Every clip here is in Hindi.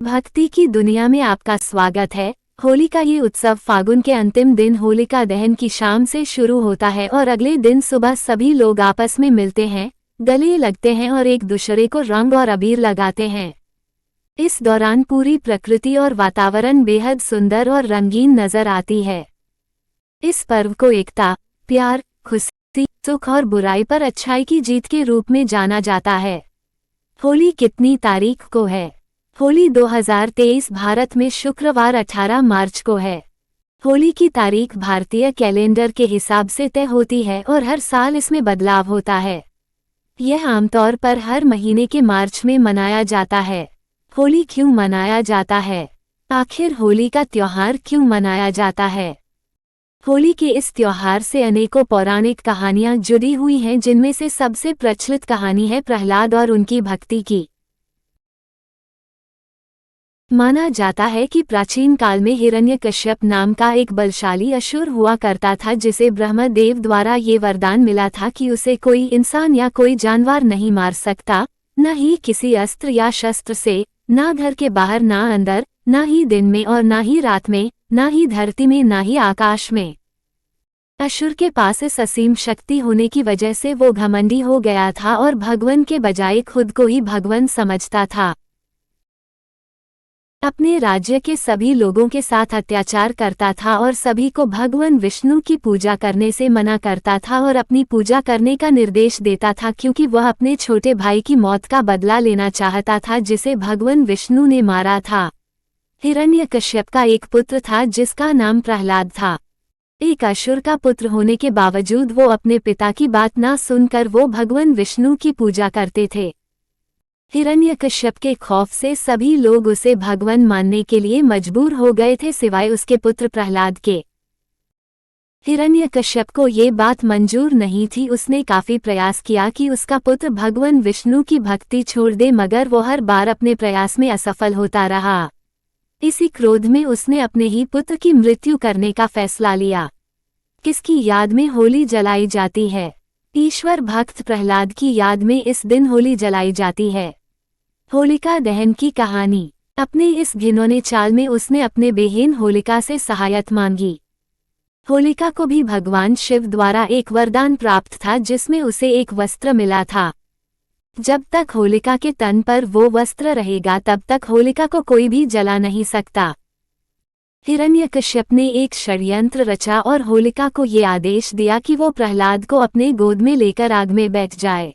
भक्ति की दुनिया में आपका स्वागत है। होली का ये उत्सव फागुन के अंतिम दिन होलिका दहन की शाम से शुरू होता है और अगले दिन सुबह सभी लोग आपस में मिलते हैं, गले लगते हैं और एक दूसरे को रंग और अबीर लगाते हैं। इस दौरान पूरी प्रकृति और वातावरण बेहद सुंदर और रंगीन नजर आती है। इस पर्व को एकता, प्यार, खुशी, सुख और बुराई पर अच्छाई की जीत के रूप में जाना जाता है। होली कितनी तारीख को है? होली 2023 भारत में शुक्रवार 18 मार्च को है। होली की तारीख भारतीय कैलेंडर के हिसाब से तय होती है और हर साल इसमें बदलाव होता है। यह आमतौर पर हर महीने के मार्च में मनाया जाता है। होली क्यों मनाया जाता है? आखिर होली का त्योहार क्यों मनाया जाता है? होली के इस त्योहार से अनेकों पौराणिक कहानियां जुड़ी हुई हैं, जिनमें से सबसे प्रचलित कहानी है प्रहलाद और उनकी भक्ति की। माना जाता है कि प्राचीन काल में हिरण्यकश्यप नाम का एक बलशाली असुर हुआ करता था, जिसे ब्रह्मदेव द्वारा ये वरदान मिला था कि उसे कोई इंसान या कोई जानवर नहीं मार सकता, न ही किसी अस्त्र या शस्त्र से, न घर के बाहर न अंदर, न ही दिन में और न ही रात में, न ही धरती में न ही आकाश में। असुर के पास इस असीम शक्ति होने की वजह से वो घमंडी हो गया था और भगवान के बजाय खुद को ही भगवान समझता था। अपने राज्य के सभी लोगों के साथ अत्याचार करता था और सभी को भगवान विष्णु की पूजा करने से मना करता था और अपनी पूजा करने का निर्देश देता था, क्योंकि वह अपने छोटे भाई की मौत का बदला लेना चाहता था जिसे भगवान विष्णु ने मारा था। हिरण्यकश्यप का एक पुत्र था जिसका नाम प्रहलाद था। एक असुर का पुत्र होने के बावजूद वो अपने पिता की बात ना सुनकर वो भगवान विष्णु की पूजा करते थे। हिरण्यकश्यप के खौफ से सभी लोग उसे भगवान मानने के लिए मजबूर हो गए थे, सिवाय उसके पुत्र प्रहलाद के। हिरण्यकश्यप को ये बात मंजूर नहीं थी। उसने काफी प्रयास किया कि उसका पुत्र भगवान विष्णु की भक्ति छोड़ दे, मगर वो हर बार अपने प्रयास में असफल होता रहा। इसी क्रोध में उसने अपने ही पुत्र की मृत्यु करने का फैसला लिया। किसकी याद में होली जलाई जाती है? ईश्वर भक्त प्रहलाद की याद में इस दिन होली जलाई जाती है। होलिका दहन की कहानी। अपने इस घिनौने चाल में उसने अपने बेहीन होलिका से सहायता मांगी। होलिका को भी भगवान शिव द्वारा एक वरदान प्राप्त था, जिसमें उसे एक वस्त्र मिला था। जब तक होलिका के तन पर वो वस्त्र रहेगा तब तक होलिका को कोई भी जला नहीं सकता। हिरण्यकश्यप ने एक षड्यंत्र रचा और होलिका को ये आदेश दिया कि वो प्रहलाद को अपने गोद में लेकर आग में बैठ जाए।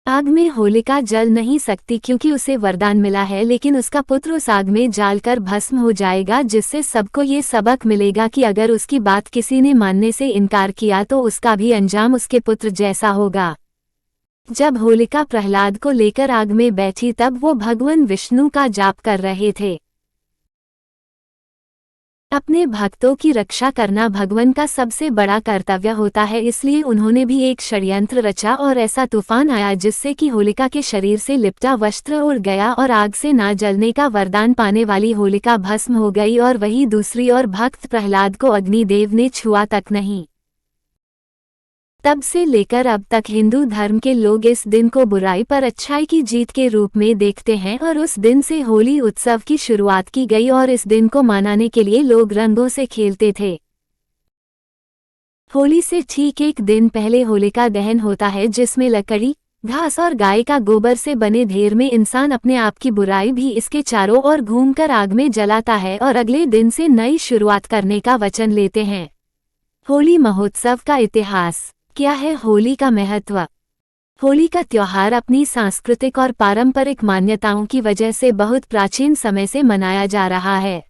आग में होलिका जल नहीं सकती क्योंकि उसे वरदान मिला है, लेकिन उसका पुत्र उस आग में जालकर भस्म हो जाएगा, जिससे सबको ये सबक मिलेगा कि अगर उसकी बात किसी ने मानने से इनकार किया तो उसका भी अंजाम उसके पुत्र जैसा होगा। जब होलिका प्रहलाद को लेकर आग में बैठी तब वो भगवान विष्णु का जाप कर रहे थे। अपने भक्तों की रक्षा करना भगवान का सबसे बड़ा कर्तव्य होता है, इसलिए उन्होंने भी एक षड्यंत्र रचा और ऐसा तूफान आया जिससे कि होलिका के शरीर से लिपटा वस्त्र उड़ गया और आग से ना जलने का वरदान पाने वाली होलिका भस्म हो गई और वही दूसरी ओर भक्त प्रहलाद को अग्निदेव ने छुआ तक नहीं। तब से लेकर अब तक हिंदू धर्म के लोग इस दिन को बुराई पर अच्छाई की जीत के रूप में देखते हैं और उस दिन से होली उत्सव की शुरुआत की गई और इस दिन को मनाने के लिए लोग रंगों से खेलते थे। होली से ठीक एक दिन पहले होलिका दहन होता है, जिसमें लकड़ी, घास और गाय का गोबर से बने ढेर में इंसान अपने आप की बुराई भी इसके चारों ओर घूमकर आग में जलाता है और अगले दिन से नई शुरुआत करने का वचन लेते हैं। होली महोत्सव का इतिहास। क्या है होली का महत्व? होली का त्योहार अपनी सांस्कृतिक और पारंपरिक मान्यताओं की वजह से बहुत प्राचीन समय से मनाया जा रहा है।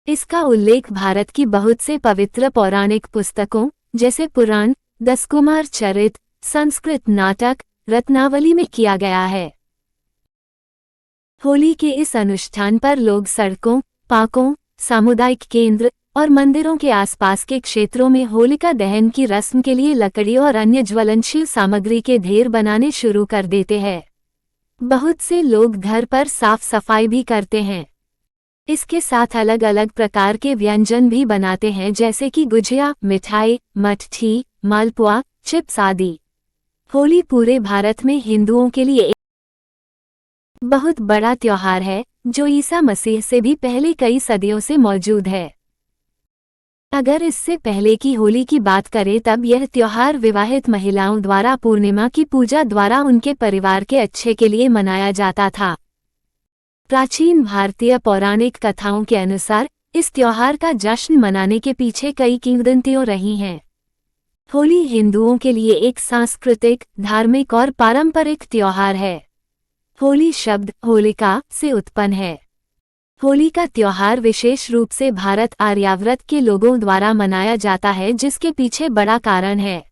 इसका उल्लेख भारत की बहुत से पवित्र पौराणिक पुस्तकों जैसे पुराण, दशकुमार चरित, संस्कृत नाटक, रत्नावली में किया गया है। होली के इस अनुष्ठान पर लोग सड़कों, पार्कों, सामुदायिक केंद्र और मंदिरों के आसपास के क्षेत्रों में होलिका दहन की रस्म के लिए लकड़ी और अन्य ज्वलनशील सामग्री के ढेर बनाने शुरू कर देते हैं। बहुत से लोग घर पर साफ सफाई भी करते हैं। इसके साथ अलग अलग प्रकार के व्यंजन भी बनाते हैं, जैसे कि गुजिया, मिठाई, मठठी, मालपुआ, चिप्स आदि। होली पूरे भारत में हिंदुओं के लिए बहुत बड़ा त्योहार है जो ईसा मसीह से भी पहले कई सदियों से मौजूद है। अगर इससे पहले की होली की बात करें तब यह त्योहार विवाहित महिलाओं द्वारा पूर्णिमा की पूजा द्वारा उनके परिवार के अच्छे के लिए मनाया जाता था। प्राचीन भारतीय पौराणिक कथाओं के अनुसार इस त्योहार का जश्न मनाने के पीछे कई किंवदंतियां रही हैं। होली हिंदुओं के लिए एक सांस्कृतिक, धार्मिक और पारंपरिक त्योहार है। होली शब्द होलिका से उत्पन्न है। होली का त्योहार विशेष रूप से भारत आर्यावर्त के लोगों द्वारा मनाया जाता है, जिसके पीछे बड़ा कारण है।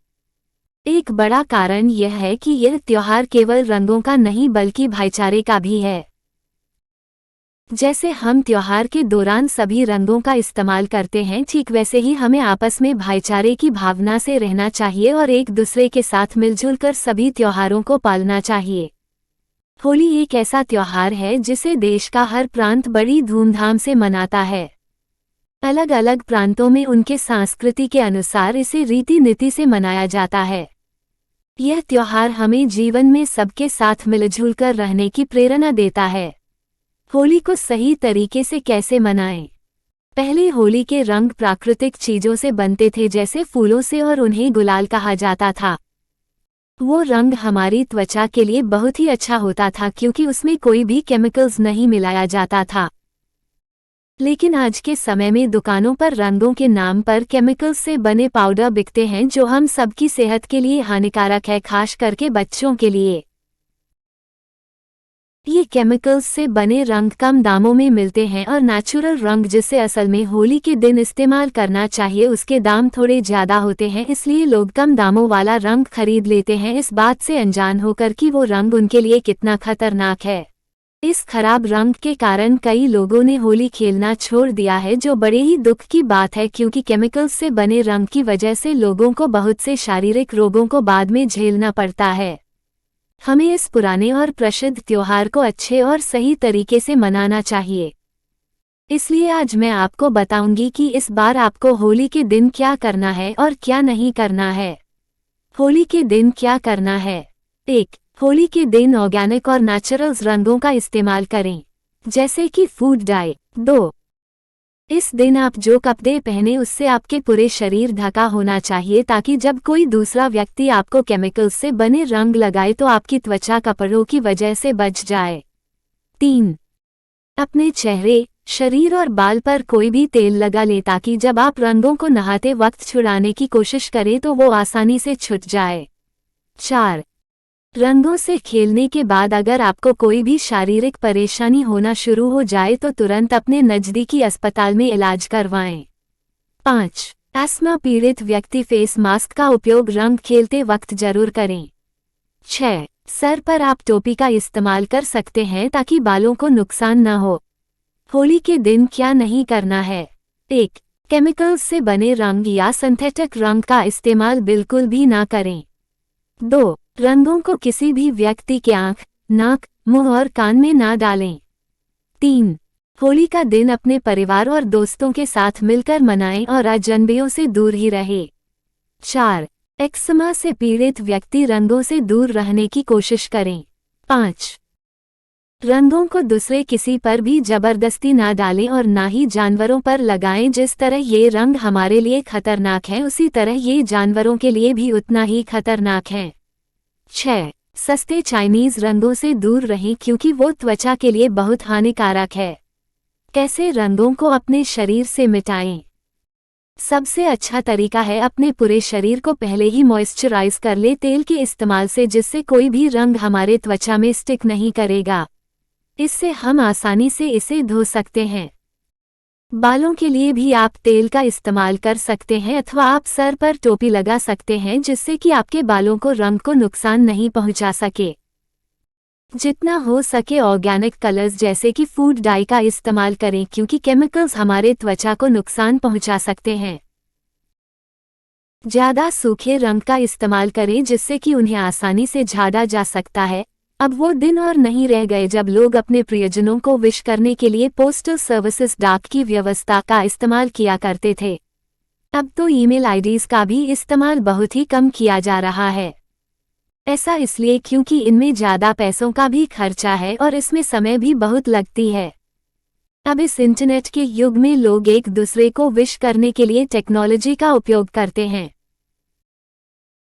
एक बड़ा कारण यह है कि यह त्योहार केवल रंगों का नहीं बल्कि भाईचारे का भी है। जैसे हम त्योहार के दौरान सभी रंगों का इस्तेमाल करते हैं, ठीक वैसे ही हमें आपस में भाईचारे की भावना से रहना चाहिए और एक दूसरे के साथ मिलजुल कर सभी त्योहारों को पालना चाहिए। होली एक ऐसा त्योहार है जिसे देश का हर प्रांत बड़ी धूमधाम से मनाता है। अलग अलग प्रांतों में उनके संस्कृति के अनुसार इसे रीति नीति से मनाया जाता है। यह त्योहार हमें जीवन में सबके साथ मिलजुल कर रहने की प्रेरणा देता है। होली को सही तरीके से कैसे मनाएं? पहले होली के रंग प्राकृतिक चीजों से बनते थे, जैसे फूलों से, और उन्हें गुलाल कहा जाता था। वो रंग हमारी त्वचा के लिए बहुत ही अच्छा होता था क्योंकि उसमें कोई भी केमिकल्स नहीं मिलाया जाता था। लेकिन आज के समय में दुकानों पर रंगों के नाम पर केमिकल्स से बने पाउडर बिकते हैं जो हम सबकी सेहत के लिए हानिकारक है, खास करके बच्चों के लिए। ये केमिकल्स से बने रंग कम दामों में मिलते हैं और नेचुरल रंग जिसे असल में होली के दिन इस्तेमाल करना चाहिए उसके दाम थोड़े ज्यादा होते हैं, इसलिए लोग कम दामों वाला रंग खरीद लेते हैं, इस बात से अनजान होकर कि वो रंग उनके लिए कितना खतरनाक है। इस खराब रंग के कारण कई लोगों ने होली खेलना छोड़ दिया है, जो बड़े ही दुख की बात है क्योंकि केमिकल्स से बने रंग की वजह से लोगों को बहुत से शारीरिक रोगों को बाद में झेलना पड़ता है। हमें इस पुराने और प्रसिद्ध त्योहार को अच्छे और सही तरीके से मनाना चाहिए। इसलिए आज मैं आपको बताऊंगी कि इस बार आपको होली के दिन क्या करना है और क्या नहीं करना है। होली के दिन क्या करना है? 1. होली के दिन ऑर्गेनिक और नेचुरल रंगों का इस्तेमाल करें, जैसे कि फूड डाई। 2. इस दिन आप जो कपड़े पहने उससे आपके पूरे शरीर ढका होना चाहिए ताकि जब कोई दूसरा व्यक्ति आपको केमिकल्स से बने रंग लगाए तो आपकी त्वचा कपड़ों की वजह से बच जाए। 3. अपने चेहरे, शरीर और बाल पर कोई भी तेल लगा ले ताकि जब आप रंगों को नहाते वक्त छुड़ाने की कोशिश करें तो वो आसानी से छूट जाए। 4. रंगों से खेलने के बाद अगर आपको कोई भी शारीरिक परेशानी होना शुरू हो जाए तो तुरंत अपने नज़दीकी अस्पताल में इलाज करवाएं। 5. अस्थमा पीड़ित व्यक्ति फेस मास्क का उपयोग रंग खेलते वक्त जरूर करें। 6. सर पर आप टोपी का इस्तेमाल कर सकते हैं ताकि बालों को नुकसान न हो। होली के दिन क्या नहीं करना है? 1. केमिकल्स से बने रंग या सिंथेटिक रंग का इस्तेमाल बिल्कुल भी ना करें। 2. रंगों को किसी भी व्यक्ति के आंख, नाक, मुंह और कान में ना डालें। 3. होली का दिन अपने परिवार और दोस्तों के साथ मिलकर मनाएं और अजनबियों से दूर ही रहे। 4. एक्जिमा से पीड़ित व्यक्ति रंगों से दूर रहने की कोशिश करें। 5. रंगों को दूसरे किसी पर भी जबरदस्ती ना डालें और ना ही जानवरों पर लगाएं। जिस तरह ये रंग हमारे लिए खतरनाक है उसी तरह ये जानवरों के लिए भी उतना ही खतरनाक है। 6. सस्ते चाइनीज रंगों से दूर रहें क्योंकि वो त्वचा के लिए बहुत हानिकारक है। कैसे रंगों को अपने शरीर से मिटाएं? सबसे अच्छा तरीका है अपने पूरे शरीर को पहले ही मॉइस्चराइज कर ले तेल के इस्तेमाल से, जिससे कोई भी रंग हमारे त्वचा में स्टिक नहीं करेगा। इससे हम आसानी से इसे धो सकते हैं। बालों के लिए भी आप तेल का इस्तेमाल कर सकते हैं अथवा आप सर पर टोपी लगा सकते हैं जिससे कि आपके बालों को रंग को नुकसान नहीं पहुंचा सके। जितना हो सके ऑर्गेनिक कलर्स जैसे कि फूड डाई का इस्तेमाल करें क्योंकि केमिकल्स हमारे त्वचा को नुकसान पहुंचा सकते हैं। ज्यादा सूखे रंग का इस्तेमाल करें जिससे कि उन्हें आसानी से झाड़ा जा सकता है। अब वो दिन और नहीं रह गए जब लोग अपने प्रियजनों को विश करने के लिए पोस्टल सर्विसेज डाक की व्यवस्था का इस्तेमाल किया करते थे। अब तो ईमेल आईडीज का भी इस्तेमाल बहुत ही कम किया जा रहा है। ऐसा इसलिए क्योंकि इनमें ज़्यादा पैसों का भी खर्चा है और इसमें समय भी बहुत लगती है। अब इस इंटरनेट के युग में लोग एक दूसरे को विश करने के लिए टेक्नोलॉजी का उपयोग करते हैं।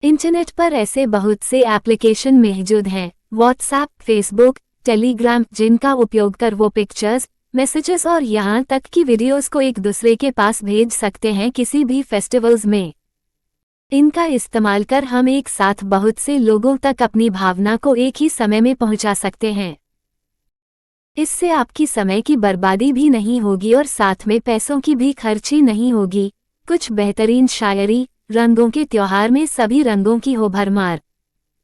इंटरनेट पर ऐसे बहुत से एप्लीकेशन मौजूद हैं, व्हाट्सएप, फेसबुक, टेलीग्राम, जिनका उपयोग कर वो पिक्चर्स, मैसेजेस और यहाँ तक कि वीडियोस को एक दूसरे के पास भेज सकते हैं किसी भी फेस्टिवल्स में। इनका इस्तेमाल कर हम एक साथ बहुत से लोगों तक अपनी भावना को एक ही समय में पहुंचा सकते हैं। इससे आपकी समय की बर्बादी भी नहीं होगी और साथ में पैसों की भी खर्ची नहीं होगी। कुछ बेहतरीन शायरी, रंगों के त्योहार में सभी रंगों की हो भरमार,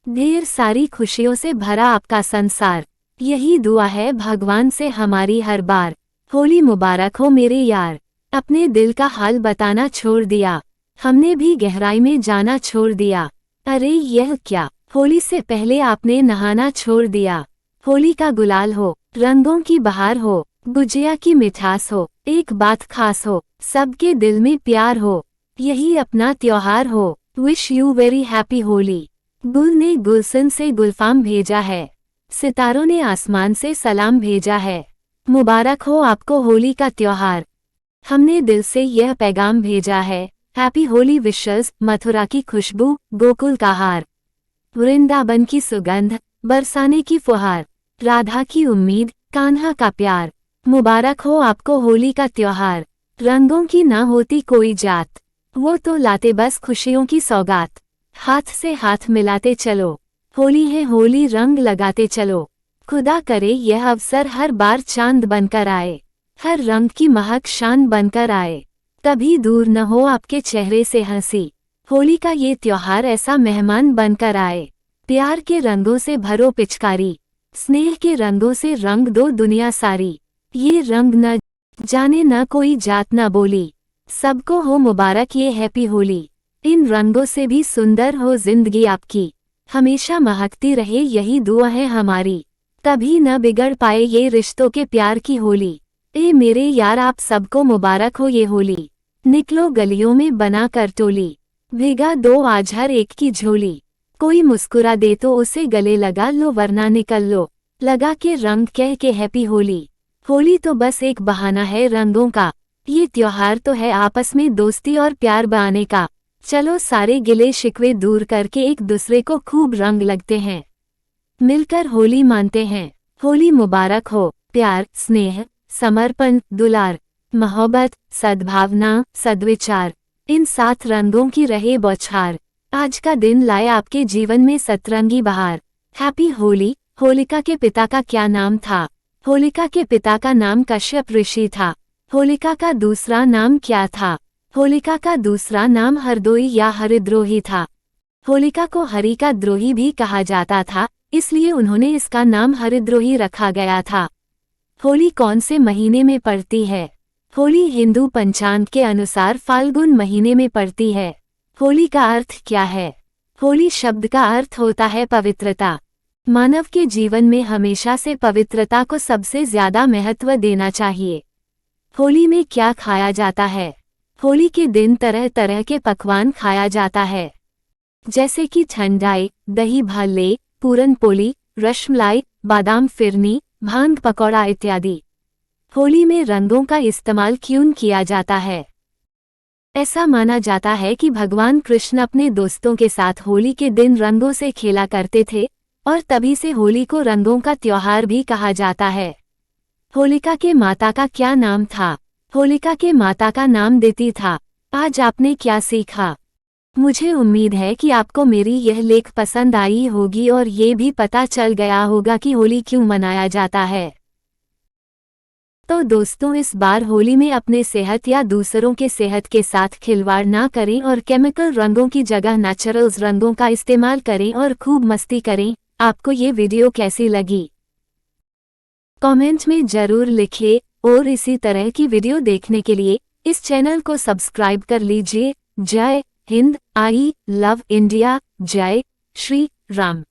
ढेर सारी खुशियों से भरा आपका संसार, यही दुआ है भगवान से हमारी हर बार। होली मुबारक हो मेरे यार, अपने दिल का हाल बताना छोड़ दिया, हमने भी गहराई में जाना छोड़ दिया। अरे यह क्या, होली से पहले आपने नहाना छोड़ दिया। होली का गुलाल हो, रंगों की बहार हो, गुजिया की मिठास हो, एक बात खास हो, सबके दिल में प्यार हो, यही अपना त्योहार हो। Wish you very happy Holi. गुल ने गुलशन से गुलफाम भेजा है, सितारों ने आसमान से सलाम भेजा है। मुबारक हो आपको होली का त्योहार, हमने दिल से यह पैगाम भेजा है। Happy Holi wishes. मथुरा की खुशबू, गोकुल का हार, वृंदावन की सुगंध, बरसाने की फुहार, राधा की उम्मीद, कान्हा का प्यार। मुबारक हो आपको होली का त्योहार, रंगों की ना होती कोई जात, वो तो लाते बस खुशियों की सौगात। हाथ से हाथ मिलाते चलो, होली है होली रंग लगाते चलो। खुदा करे यह अवसर हर बार चांद बनकर आए, हर रंग की महक शान बनकर आए, कभी दूर न हो आपके चेहरे से हंसी। होली का ये त्योहार ऐसा मेहमान बनकर आए, प्यार के रंगों से भरो पिचकारी, स्नेह के रंगों से रंग दो दुनिया सारी। ये रंग न जाने न कोई जात न बोली, सबको हो मुबारक ये हैप्पी होली। इन रंगों से भी सुंदर हो जिंदगी आपकी, हमेशा महकती रहे यही दुआ है हमारी। कभी न बिगड़ पाए ये रिश्तों के प्यार की होली। ए मेरे यार आप सबको मुबारक हो ये होली। निकलो गलियों में बना कर टोली, भिगा दो आज हर एक की झोली। कोई मुस्कुरा दे तो उसे गले लगा लो वरना निकल लो, लगा के रंग कह के हैप्पी होली। होली तो बस एक बहाना है रंगों का, ये त्योहार तो है आपस में दोस्ती और प्यार बनाने का। चलो सारे गिले शिकवे दूर करके एक दूसरे को खूब रंग लगते हैं, मिलकर होली मानते हैं। होली मुबारक हो। प्यार, स्नेह, समर्पण, दुलार, मोहब्बत, सद्भावना, सद्विचार, इन 7 रंगों की रहे बौछार। आज का दिन लाए आपके जीवन में सतरंगी बहार। हैप्पी होली। होलिका के पिता का क्या नाम था? होलिका के पिता का नाम कश्यप ऋषि था। होलिका का दूसरा नाम क्या था? होलिका का दूसरा नाम हरदोई या हरिद्रोही था। होलिका को हरि का द्रोही भी कहा जाता था, इसलिए उन्होंने इसका नाम हरिद्रोही रखा गया था। होली कौन से महीने में पड़ती है? होली हिंदू पंचांग के अनुसार फाल्गुन महीने में पड़ती है। होली का अर्थ क्या है? होली शब्द का अर्थ होता है पवित्रता। मानव के जीवन में हमेशा से पवित्रता को सबसे ज्यादा महत्व देना चाहिए। होली में क्या खाया जाता है? होली के दिन तरह तरह के पकवान खाया जाता है, जैसे कि ठंडाई, दही भल्ले, पूरन पोली, रसमलाई, बादाम फिरनी, भांग पकौड़ा इत्यादि। होली में रंगों का इस्तेमाल क्यों किया जाता है? ऐसा माना जाता है कि भगवान कृष्ण अपने दोस्तों के साथ होली के दिन रंगों से खेला करते थे और तभी से होली को रंगों का त्योहार भी कहा जाता है। होलिका के माता का क्या नाम था? होलिका के माता का नाम दिति था। आज आपने क्या सीखा? मुझे उम्मीद है कि आपको मेरी यह लेख पसंद आई होगी और ये भी पता चल गया होगा कि होली क्यों मनाया जाता है। तो दोस्तों, इस बार होली में अपने सेहत या दूसरों के सेहत के साथ खिलवाड़ ना करें और केमिकल रंगों की जगह नेचुरल रंगों का इस्तेमाल करें और खूब मस्ती करें। आपको ये वीडियो कैसी लगी? कमेंट में जरूर लिखिए और इसी तरह की वीडियो देखने के लिए इस चैनल को सब्सक्राइब कर लीजिए। जय हिंद। I love India. जय श्री राम।